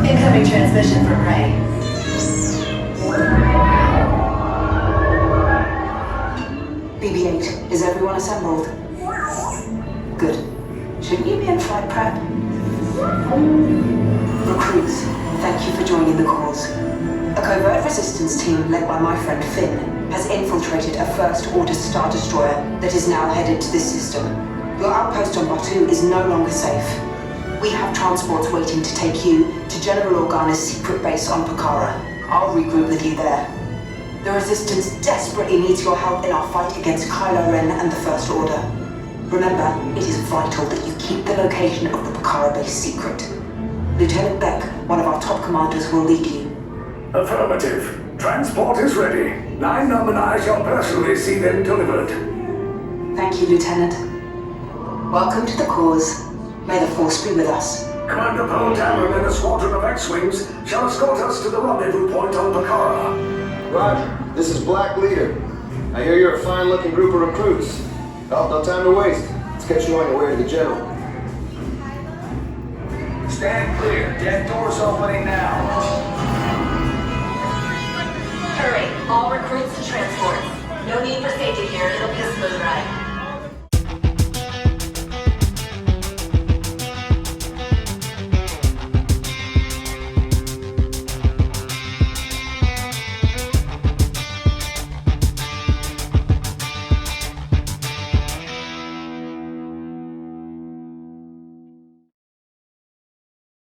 Incoming transmission from Ray. BB-8, is everyone assembled? Good. Shouldn't you be in flight prep? Recruits, thank you for joining the cause. A covert resistance team led by my friend Finn has infiltrated a First Order Star Destroyer that is now headed to this system. Your outpost on Batu is no longer safe. We have transports waiting to take you to General Organa's secret base on Pakara. I'll regroup with you there. The Resistance desperately needs your help in our fight against Kylo Ren and the First Order. Remember, it is vital that you keep the location of the Pakara base secret. Lieutenant Beck, one of our top commanders, will lead you. Affirmative. Transport is ready. 9 Numb and I shall personally see them delivered. Thank you, Lieutenant. Welcome to the cause. May the Force be with us. Commander Pearl Dameron and a squadron of X-Wings shall escort us to the rendezvous point on Pakara. Roger. This is Black Leader. I hear you're a fine-looking group of recruits. Oh, no time to waste. Let's get you on your way to the General. Stand clear. Deck doors opening now. Hurry, all recruits to transports. No need for safety gear.